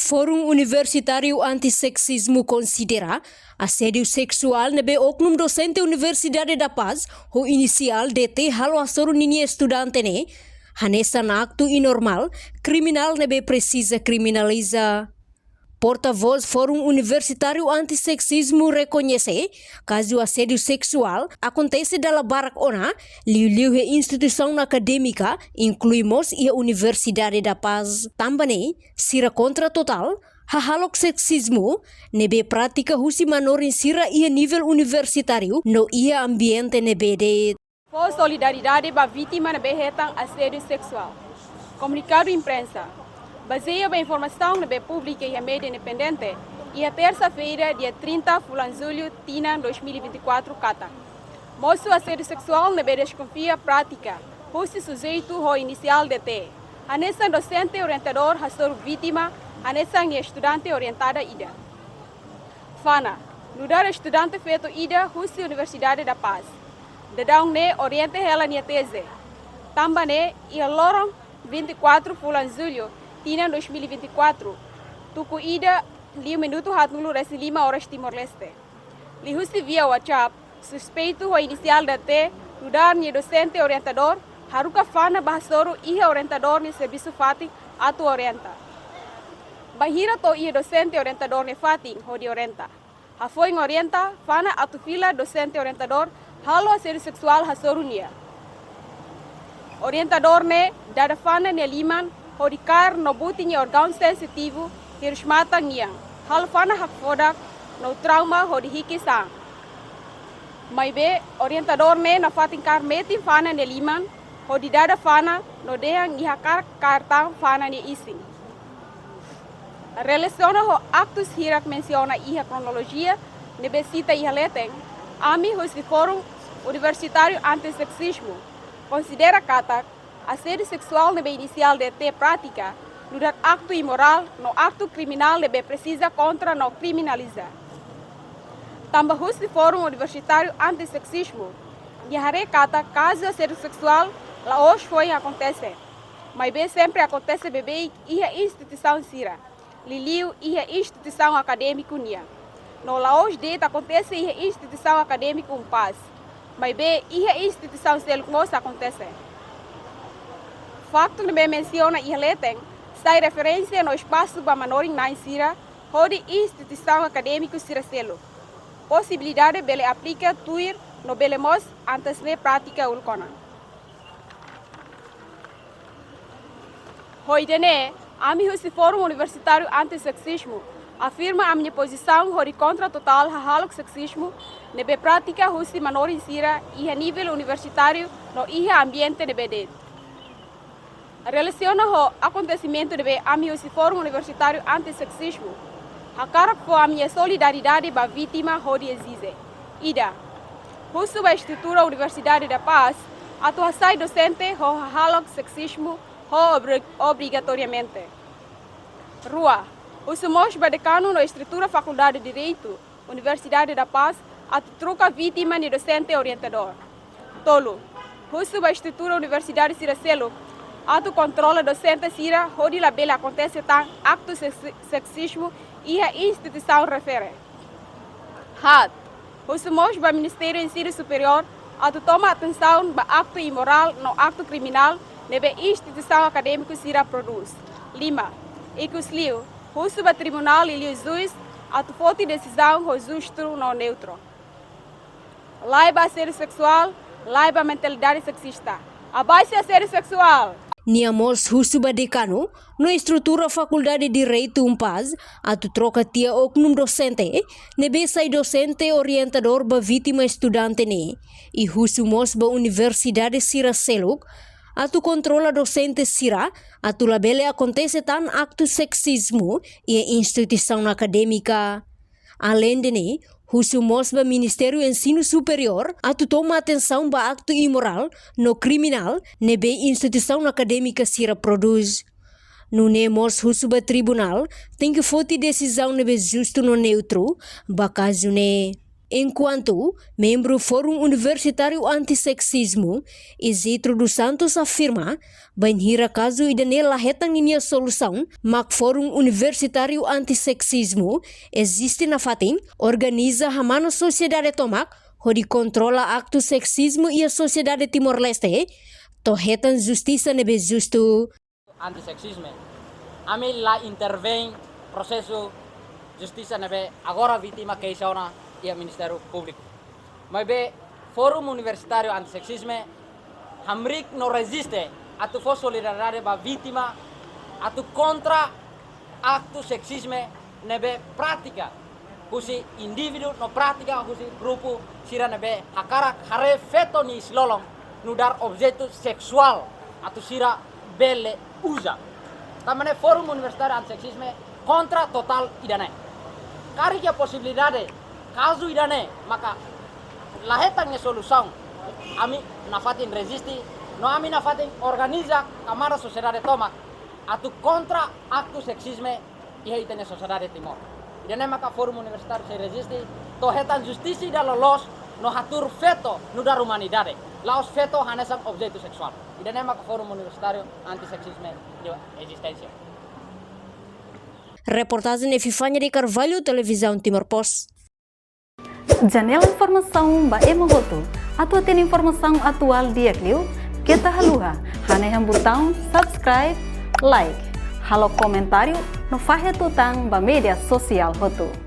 Fórum Universitário Antisexismo considera assédio sexual nebe oknum docente Universidade da Paz, o inicial DT halo asoro nini estudante ne, hanessa na acto inormal, criminal nebe precisa criminaliza. Porta-voz Fórum Universitário Antisexismo reconhece caso assédio sexual acontece dalam barak ona, liu-liu he instituição acadêmica, incluímos a Universidade da Paz. Também, sira contra total, hahalok sexismo, nebe prática husi manorin sira ia nível universitário no ia ambiente nebe de. For solidariedade para vítima nebe hetang assédio sexual. Comunicado imprensa. Baseia a informação na pública e a mídia independente, e a terça-feira, dia 30 de julho de 2024, cata. Moço assédio sexual na desconfia prática, fosse sujeito ao inicial DT. A nessa docente orientador a ser vítima, a nessa estudante orientada ida. Fana, no dar estudante feito ida, fosse Universidade da Paz. Dedão ne oriente ela minha tese. Também e a lorong 24 de julho 2024, tuku ida 5 minutos hatnulu resi 5 horas Timor-Leste. Lihusi via WhatsApp, suspeito o inicial da T, ludar ni docente orientador, haruka fana bahasoro iha orientador ni serviço fating atu orienta. Bahira to iha docente orientador ni fating hodi orienta. Hafoi orienta, fana atu fila docente orientador, halo assédio sexual hasoro nia. Orientador ne, dada fana ni liman, hodikar no buti órgão sensitivo, hirshmata niang. Halfana hakfodak no trauma hodihiki sang. Maibe orientador ne na fatingkar meti fana ne liman, hodidada fana no dehang ihakar kartang fana ne ising. Relaciona ho actus hirak menciona iha cronologia nebesita iha leteng, ami hosti Fórum Universitário Antisexismo, considera katak assédio sexual nebe inicial de te prática, no dar acto imoral, no acto criminal nebe precisa contra no criminalizar. Também o Fórum Universitário Antisexismo, yahare kata caso assédio sexual, lá hoje foi acontece, mas bem sempre acontece bebê e a instituição sira, liliu e a instituição acadêmica nia. No lá hoje de acontece e a instituição acadêmica paz, mas bem e a instituição selcmos acontece. Facto que me menciona e leteng, sai referência no espaço para manorin na insira, onde instituição acadêmica sira selo. Possibilidade bele aplica tuir no belemos antes ne prática ulcona. Hoidene, ami husi Fórum Universitário Antisexismo, afirma a minha posição hori contra total hahalok sexismo, nebe prática husi manorin sira e a nível universitário no iha ambiente nebe det. Relaciona o acontecimento de amigos e Fórum Universitário Antisexismo, a cara com a minha solidariedade para a vítima onde existe. Ida, a estrutura Universidade da Paz, atuação docente o halok sexismo obrigatoriamente. Rua, o mostra decano na estrutura Faculdade de Direito, Universidade da Paz, troca vítima de docente orientador. Tolo, a estrutura Universidade Siracelo, ato controla docente sira, onde a bela acontece tan acto sexismo e a instituição refere. Hat, os mos do Ministério do Ensino Superior, ato toma atenção para acto imoral no acto criminal, nebe instituição acadêmica sira produz. Lima, e que os liu, os Tribunal e os juiz, ato forte decisão o justo no neutro. Laiba assédio sexual, laiba mentalidade sexista. Abaixo assédio sexual. Niamos husuba decano, no estrutura Faculdade de Direito Paz, atu troca tia oknum docente, nebe sai docente orientador ba vítima estudante ne, e husumos ba Universidade Sira Seluk, atu controla docente Sira, atu labele acontece tan acto sexismo e instituição acadêmica. Além de ne, husumos ba Ministério do Ensino Superior atu toma atenção ba acto imoral no criminal nebe instituição acadêmica sira produz. No nemos husuba tribunal tem que forte decisão nebe justo no neutro ba caso ne. Enquanto membro Fórum Universitário Antissexismo, Isidro dos Santos afirma, banhira caso idane lahetang ninia solução, mak Fórum Universitário Antissexismo existe na fatin, organiza hamana sociedade tomak, hodi controla acto sexismo e a sociedade Timor-Leste, tohetan justiça nebe justo. Antissexismo. Ami la intervém processo justiça nebe agora vítima que ona e Ministério Público. Mas be Fórum Universitário Antissexismo hamrik no resiste atu for solidariedade ba vítima atu contra acto sexismo nebe prática kusi individu no prática kusi grupo sira nebe hakara hare feto ni silolong nudar objeto seksual atu sira bele usa tamane Fórum Universitário Antissexismo contra total idane kari que possibilidade caso idane maka lahetang ne solução ami nafatin resisti no ami nafatin organiza kamara sociedade toma atu contra acto sexismo e itene sociedade Timor idane maka Fórum Universitário se resisti to hetan justiça da lolos no hatur feto no da humanidade laos feto hanesam objeto sexual idane maka Fórum Universitário Antissexismo de existência. Reportagem Epifânia de Carvalho, Televisão Timor Post. Janela informação ba emogoto. Atua tem informação atual dia clio. Kita haluha. Haneham botão subscribe, like. Halo comentário no fahe tutang ba media sosial hotu.